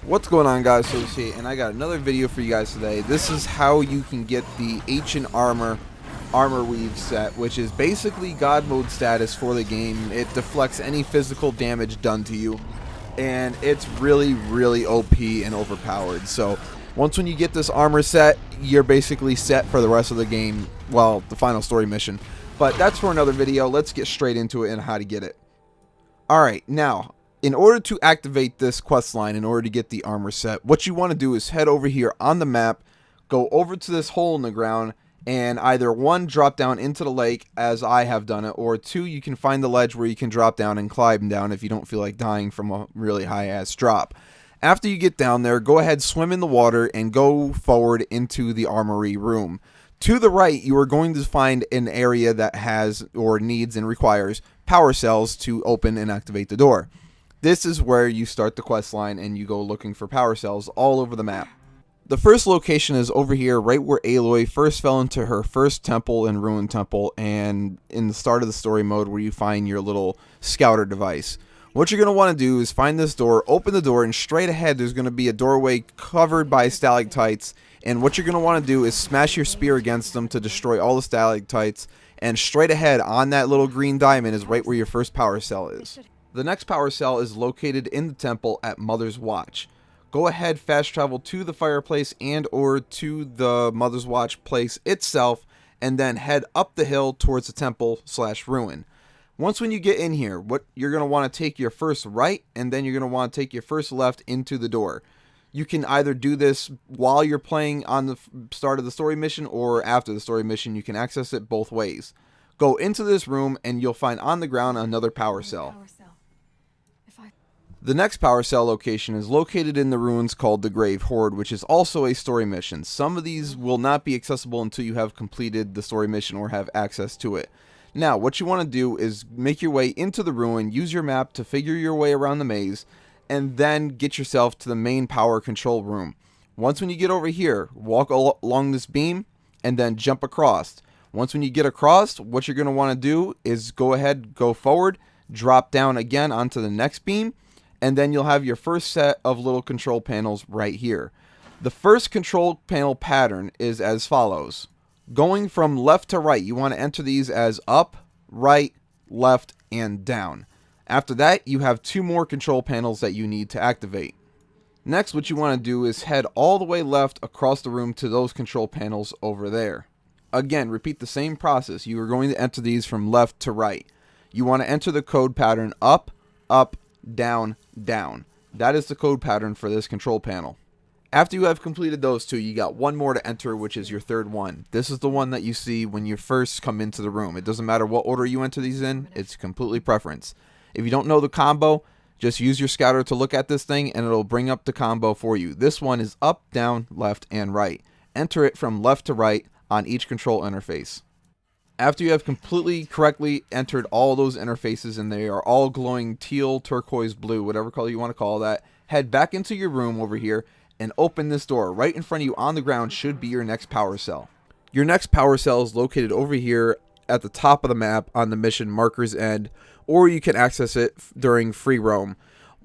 What's going on, guys? Associate, and I got another video for you guys today. This is how you can get the Ancient Armor Weave set, which is basically God mode status for the game. It deflects any physical damage done to you, and it's really OP and overpowered. So once when you get this armor set, you're basically set for the rest of the game, well, the final story mission. But that's for another video. Let's get straight into it and how to get it. Alright, now, in order to activate this quest line, in order to get the armor set, what you want to do is head over here on the map, go over to this hole in the ground, and either one, drop down into the lake, as I have done it, or two, you can find the ledge where you can drop down and climb down if you don't feel like dying from a really high-ass drop. After you get down there, go ahead, swim in the water, and go forward into the armory room. To the right, you are going to find an area that has, or needs and requires, power cells to open and activate the door. This is where you start the quest line and you go looking for power cells all over the map. The first location is over here, right where Aloy first fell into her first temple and ruined temple, and in the start of the story mode where you find your little scouter device. What you're going to want to do is find this door, open the door, and straight ahead there's going to be a doorway covered by stalactites, and what you're going to want to do is smash your spear against them to destroy all the stalactites, and straight ahead on that little green diamond is right where your first power cell is. The next power cell is located in the temple at Mother's Watch. Go ahead, fast travel to the fireplace and or to the Mother's Watch place itself, and then head up the hill towards the temple / ruin. Once when you get in here, what you're going to want to take your first right, and then you're going to want to take your first left into the door. You can either do this while you're playing on the start of the story mission or after the story mission. You can access it both ways. Go into this room and you'll find on the ground another power cell. The next power cell location is located in the ruins called the Grave Hoard, which is also a story mission. Some of these will not be accessible until you have completed the story mission or have access to it. Now, what you want to do is make your way into the ruin, use your map to figure your way around the maze, and then get yourself to the main power control room. Once when you get over here, walk along this beam, and then jump across. Once when you get across, what you're going to want to do is go ahead, go forward, drop down again onto the next beam, and then you'll have your first set of little control panels right here. The first control panel pattern is as follows. Going from left to right, you want to enter these as up, right, left, and down. After that, you have two more control panels that you need to activate. Next, what you want to do is head all the way left across the room to those control panels over there. Again, repeat the same process. You are going to enter these from left to right. You want to enter the code pattern up, up, down, down. That is the code pattern for this control panel. After you have completed those two, you got one more to enter, which is your third one. This is the one that you see when you first come into the room. It doesn't matter what order you enter these in, it's completely preference. If you don't know the combo, just use your scouter to look at this thing and it'll bring up the combo for you. This one is up, down, left, and right. Enter it from left to right on each control interface. After you have completely correctly entered all those interfaces and they are all glowing teal, turquoise, blue, whatever color you want to call that, head back into your room over here and open this door. Right in front of you on the ground should be your next power cell. Your next power cell is located over here at the top of the map on the mission Marker's End, or you can access it during free roam.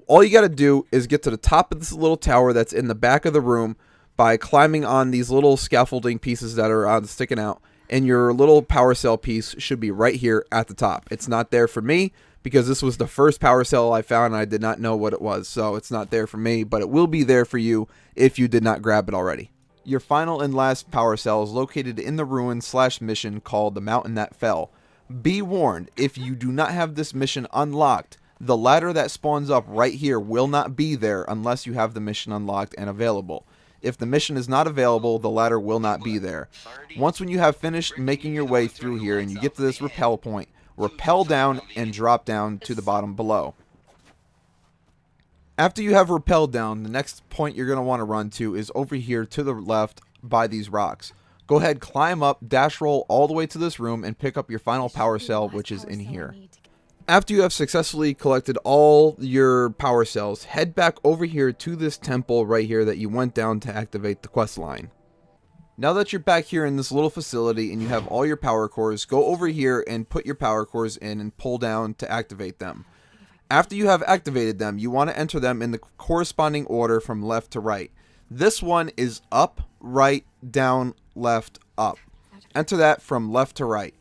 All you got to do is get to the top of this little tower that's in the back of the room by climbing on these little scaffolding pieces that are sticking out, and your little power cell piece should be right here at the top. It's not there for me because this was the first power cell I found and I did not know what it was, so it's not there for me, but it will be there for you if you did not grab it already. Your final and last power cell is located in the ruin / mission called the Mountain That Fell. Be warned, if you do not have this mission unlocked, the ladder that spawns up right here will not be there unless you have the mission unlocked and available. If the mission is not available, the ladder will not be there. Once when you have finished making your way through here and you get to this rappel point, rappel down and drop down to the bottom below. After you have rappelled down, the next point you're going to want to run to is over here to the left by these rocks. Go ahead, climb up, dash roll all the way to this room and pick up your final power cell, which is in here. After you have successfully collected all your power cells, head back over here to this temple right here that you went down to activate the quest line. Now that you're back here in this little facility and you have all your power cores, go over here and put your power cores in and pull down to activate them. After you have activated them, you want to enter them in the corresponding order from left to right. This one is up, right, down, left, up. Enter that from left to right.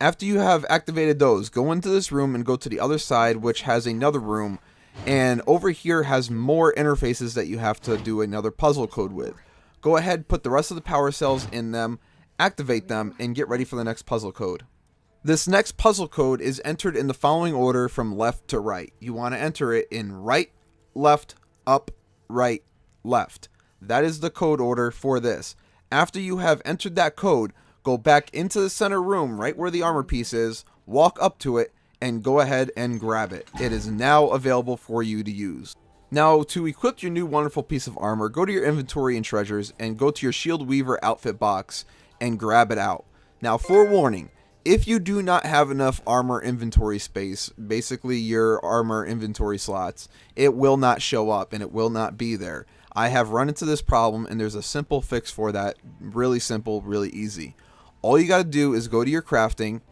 After you have activated those, go into this room and go to the other side, which has another room, and over here has more interfaces that you have to do another puzzle code with. Go ahead, put the rest of the power cells in them, activate them, and get ready for the next puzzle code. This next puzzle code is entered in the following order from left to right. You want to enter it in right, left, up, right, left. That is the code order for this. After you have entered that code, go back into the center room right where the armor piece is, walk up to it, and go ahead and grab it. It is now available for you to use. Now, to equip your new wonderful piece of armor, go to your inventory and treasures and go to your Shield Weaver outfit box and grab it out. Now, forewarning, if you do not have enough armor inventory space, basically your armor inventory slots, it will not show up and it will not be there. I have run into this problem and there's a simple fix for that. Really simple, really easy. All you got to do is go to your crafting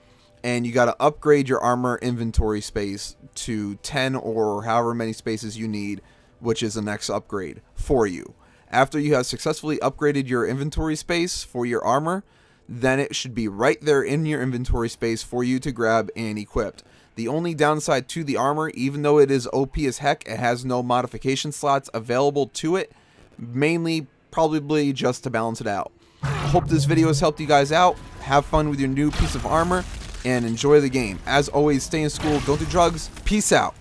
and you got to upgrade your armor inventory space to 10 or however many spaces you need, which is the next upgrade for you. After you have successfully upgraded your inventory space for your armor, then it should be right there in your inventory space for you to grab and equip. The only downside to the armor, even though it is OP as heck, it has no modification slots available to it, mainly probably just to balance it out. I hope this video has helped you guys out. Have fun with your new piece of armor and enjoy the game. As always, stay in school, don't do drugs. Peace out.